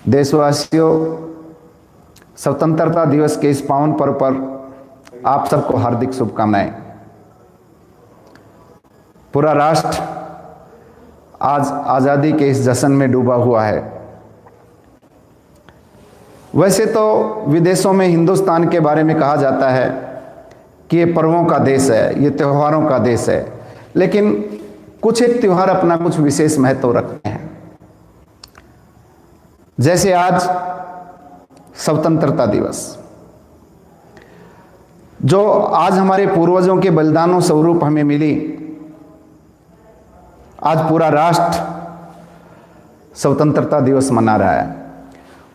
देशवासियों, स्वतंत्रता दिवस के इस पावन पर्व पर आप सबको हार्दिक शुभकामनाएं। पूरा राष्ट्र आज आज़ादी के इस जश्न में डूबा हुआ है। वैसे तो विदेशों में हिंदुस्तान के बारे में कहा जाता है कि ये पर्वों का देश है, ये त्योहारों का देश है, लेकिन कुछ एक त्यौहार अपना कुछ विशेष महत्व रखते हैं। जैसे आज स्वतंत्रता दिवस, जो आज हमारे पूर्वजों के बलिदानों स्वरूप हमें मिली, आज पूरा राष्ट्र स्वतंत्रता दिवस मना रहा है।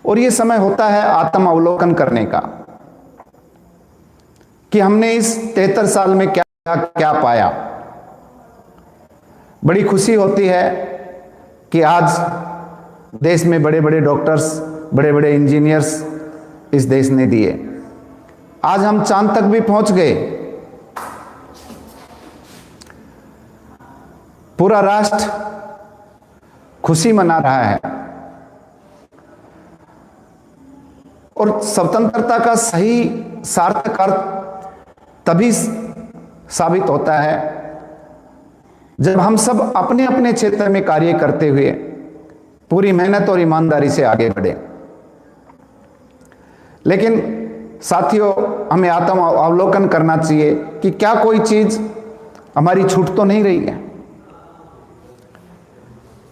और ये समय होता है आत्म अवलोकन करने का कि हमने इस 73 साल में क्या क्या पाया। बड़ी खुशी होती है कि आज देश में बड़े बड़े डॉक्टर्स, बड़े बड़े इंजीनियर्स इस देश ने दिए। आज हम चांद तक भी पहुंच गए। पूरा राष्ट्र खुशी मना रहा है। और स्वतंत्रता का सही सार्थक अर्थ तभी साबित होता है जब हम सब अपने अपने क्षेत्र में कार्य करते हुए पूरी मेहनत और ईमानदारी से आगे बढ़े। लेकिन साथियों, हमें आत्म अवलोकन करना चाहिए कि क्या कोई चीज हमारी छूट तो नहीं रही है।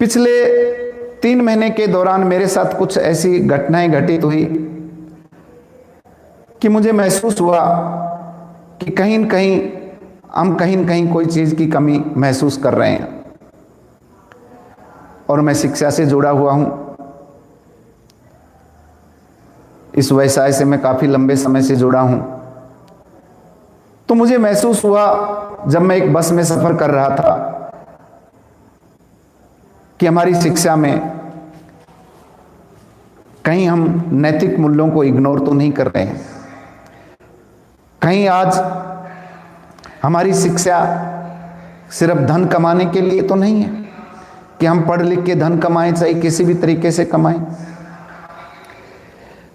पिछले 3 महीने के दौरान मेरे साथ कुछ ऐसी घटनाएं घटित हुई कि मुझे महसूस हुआ कि कहीं न कहीं कोई चीज की कमी महसूस कर रहे हैं। और मैं शिक्षा से जुड़ा हुआ हूं। इस व्यवसाय से मैं काफी लंबे समय से जुड़ा हूं। तो मुझे महसूस हुआ जब मैं एक बस में सफर कर रहा था कि हमारी शिक्षा में कहीं हम नैतिक मूल्यों को इग्नोर तो नहीं कर रहे हैं। कहीं आज हमारी शिक्षा सिर्फ धन कमाने के लिए तो नहीं है कि हम पढ़ लिख के धन कमाएं, चाहे किसी भी तरीके से कमाएं।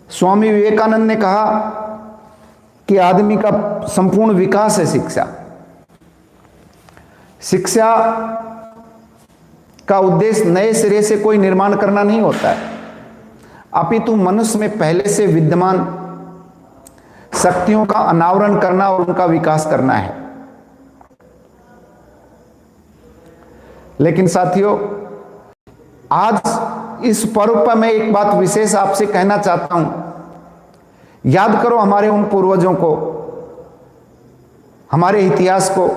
स्वामी विवेकानंद ने कहा कि आदमी का संपूर्ण विकास है शिक्षा। शिक्षा का उद्देश्य नए सिरे से कोई निर्माण करना नहीं होता है, अपितु मनुष्य में पहले से विद्यमान शक्तियों का अनावरण करना और उनका विकास करना है। लेकिन साथियों, आज इस पर्व पर मैं एक बात विशेष आपसे कहना चाहता हूं। याद करो हमारे उन पूर्वजों को, हमारे इतिहास को।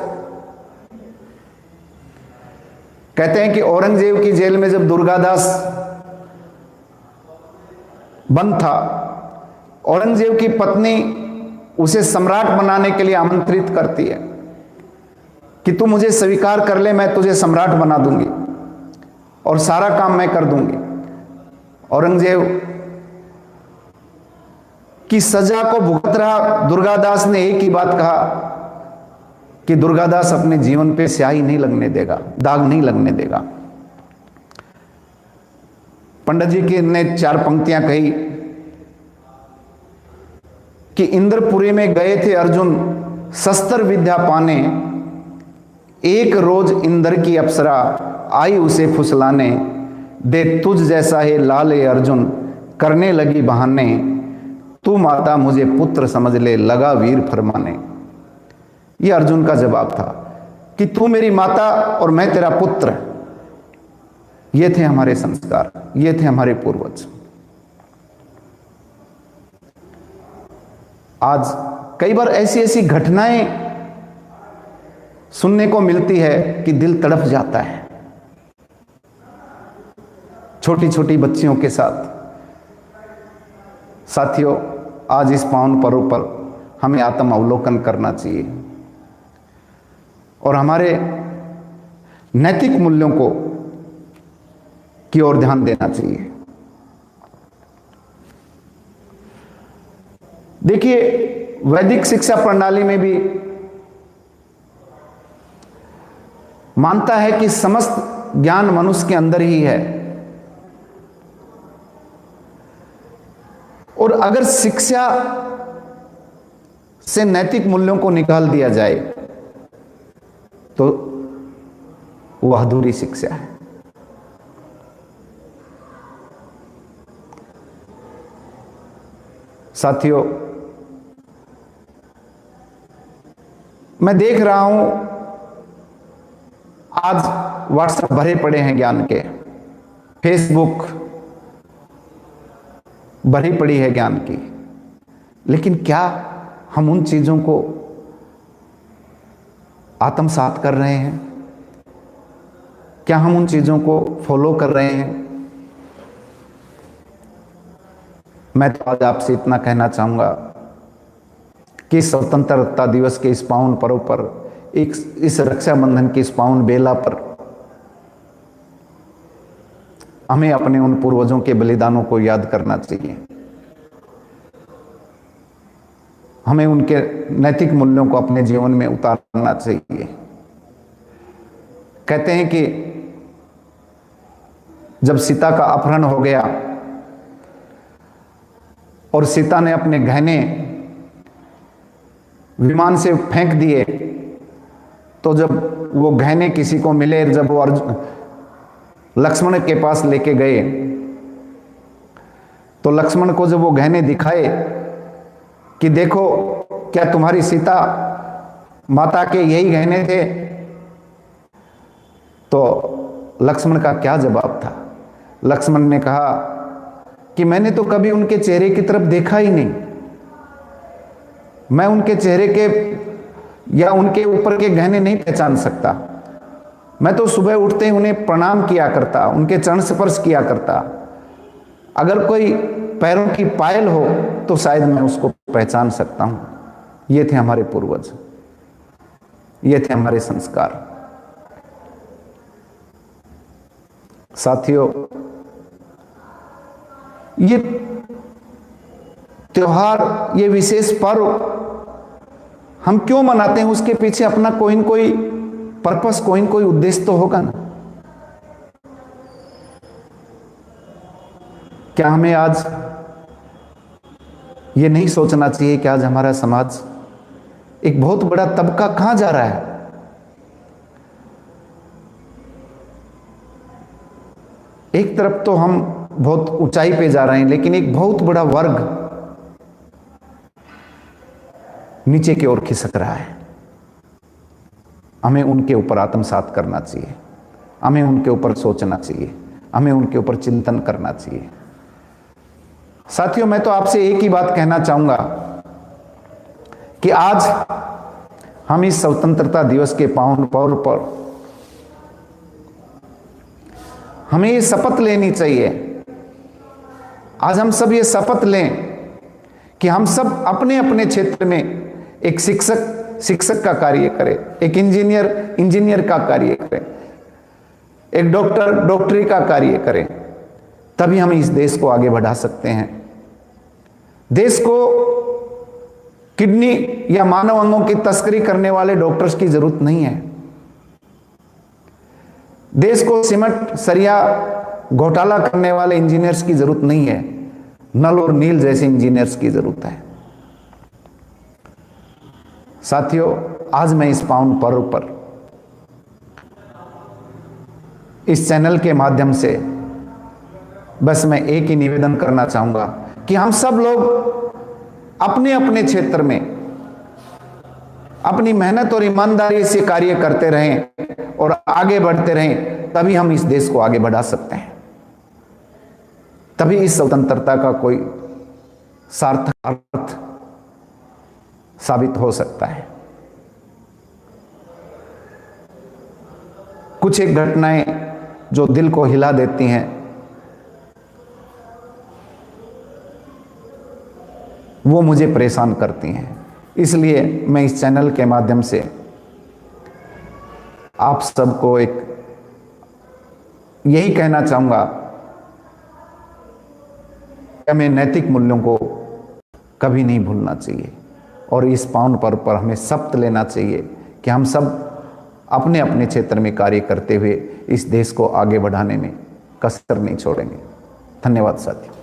कहते हैं कि औरंगजेब की जेल में जब दुर्गादास बंद था, औरंगजेब की पत्नी उसे सम्राट बनाने के लिए आमंत्रित करती है कि तू मुझे स्वीकार कर ले, मैं तुझे सम्राट बना दूंगी और सारा काम मैं कर दूंगी। औरंगजेब की सजा को भुगत रहा दुर्गादास ने एक ही बात कहा कि दुर्गादास अपने जीवन पे स्याही नहीं लगने देगा, दाग नहीं लगने देगा। पंडित जी की ने 4 पंक्तियां कही कि इंद्रपुरी में गए थे अर्जुन शस्त्र विद्या पाने, एक रोज इंद्र की अप्सरा आई उसे फुसलाने, दे तुझ जैसा है लाल अर्जुन करने लगी बहाने, तू माता मुझे पुत्र समझ ले लगा वीर फरमाने। यह अर्जुन का जवाब था कि तू मेरी माता और मैं तेरा पुत्र। ये थे हमारे संस्कार, ये थे हमारे पूर्वज। आज कई बार ऐसी ऐसी घटनाएं सुनने को मिलती है कि दिल तड़प जाता है। छोटी छोटी बच्चियों के साथ। साथियों, आज इस पावन पर्व पर हमें आत्म अवलोकन करना चाहिए और हमारे नैतिक मूल्यों को की ओर ध्यान देना चाहिए। देखिए, वैदिक शिक्षा प्रणाली में भी मानता है कि समस्त ज्ञान मनुष्य के अंदर ही है। और अगर शिक्षा से नैतिक मूल्यों को निकाल दिया जाए तो वह अधूरी शिक्षा है। साथियों, मैं देख रहा हूं आज व्हाट्सएप भरे पड़े हैं ज्ञान के, फेसबुक भरी पड़ी है ज्ञान की, लेकिन क्या हम उन चीजों को आत्मसात कर रहे हैं? क्या हम उन चीजों को फॉलो कर रहे हैं? मैं तो आज आपसे इतना कहना चाहूंगा कि स्वतंत्रता दिवस के इस पावन पर्व पर, इस रक्षाबंधन की इस पावन बेला पर हमें अपने उन पूर्वजों के बलिदानों को याद करना चाहिए। हमें उनके नैतिक मूल्यों को अपने जीवन में उतारना चाहिए। कहते हैं कि जब सीता का अपहरण हो गया और सीता ने अपने गहने विमान से फेंक दिए, तो जब वो गहने किसी को मिले, जब वो लक्ष्मण के पास लेके गए, तो लक्ष्मण को जब वो गहने दिखाए कि देखो क्या तुम्हारी सीता माता के यही गहने थे, तो लक्ष्मण का क्या जवाब था? लक्ष्मण ने कहा कि मैंने तो कभी उनके चेहरे की तरफ देखा ही नहीं, मैं उनके चेहरे के या उनके ऊपर के गहने नहीं पहचान सकता। मैं तो सुबह उठते ही उन्हें प्रणाम किया करता, उनके चरण स्पर्श किया करता। अगर कोई पैरों की पायल हो तो शायद मैं उसको पहचान सकता हूं। ये थे हमारे पूर्वज, ये थे हमारे संस्कार। साथियों, ये त्योहार, ये विशेष पर्व हम क्यों मनाते हैं? उसके पीछे अपना कोई न कोई पर्पस, कोई न कोई उद्देश्य तो होगा ना। क्या हमें आज ये नहीं सोचना चाहिए कि आज हमारा समाज, एक बहुत बड़ा तबका कहां जा रहा है? एक तरफ तो हम बहुत ऊंचाई पे जा रहे हैं, लेकिन एक बहुत बड़ा वर्ग नीचे की ओर खिसक रहा है। हमें उनके ऊपर आत्मसात करना चाहिए, हमें उनके ऊपर सोचना चाहिए, हमें उनके ऊपर चिंतन करना चाहिए। साथियों, मैं तो आपसे एक ही बात कहना चाहूंगा कि आज हम इस स्वतंत्रता दिवस के पावन पर्व पर हमें ये शपथ लेनी चाहिए। आज हम सब ये शपथ लें कि हम सब अपने अपने क्षेत्र में एक शिक्षक का कार्य करें, एक इंजीनियर का कार्य करें, एक डॉक्टरी का कार्य करें। तभी हम इस देश को आगे बढ़ा सकते हैं। देश को किडनी या मानव अंगों की तस्करी करने वाले डॉक्टर्स की जरूरत नहीं है। देश को सीमेंट सरिया घोटाला करने वाले इंजीनियर्स की जरूरत नहीं है। नल और नील जैसे इंजीनियर्स की जरूरत है। साथियों, आज मैं इस पावन पर्व पर इस चैनल के माध्यम से बस मैं एक ही निवेदन करना चाहूंगा कि हम सब लोग अपने अपने क्षेत्र में अपनी मेहनत और ईमानदारी से कार्य करते रहें और आगे बढ़ते रहें, तभी हम इस देश को आगे बढ़ा सकते हैं। तभी इस स्वतंत्रता का कोई सार्थक अर्थ साबित हो सकता है। कुछ एक घटनाएं जो दिल को हिला देती हैं, वो मुझे परेशान करती हैं। इसलिए मैं इस चैनल के माध्यम से आप सबको एक यही कहना चाहूंगा कि हमें नैतिक मूल्यों को कभी नहीं भूलना चाहिए और इस पावन पर्व पर हमें शपथ लेना चाहिए कि हम सब अपने अपने क्षेत्र में कार्य करते हुए इस देश को आगे बढ़ाने में कसर नहीं छोड़ेंगे। धन्यवाद साथियों।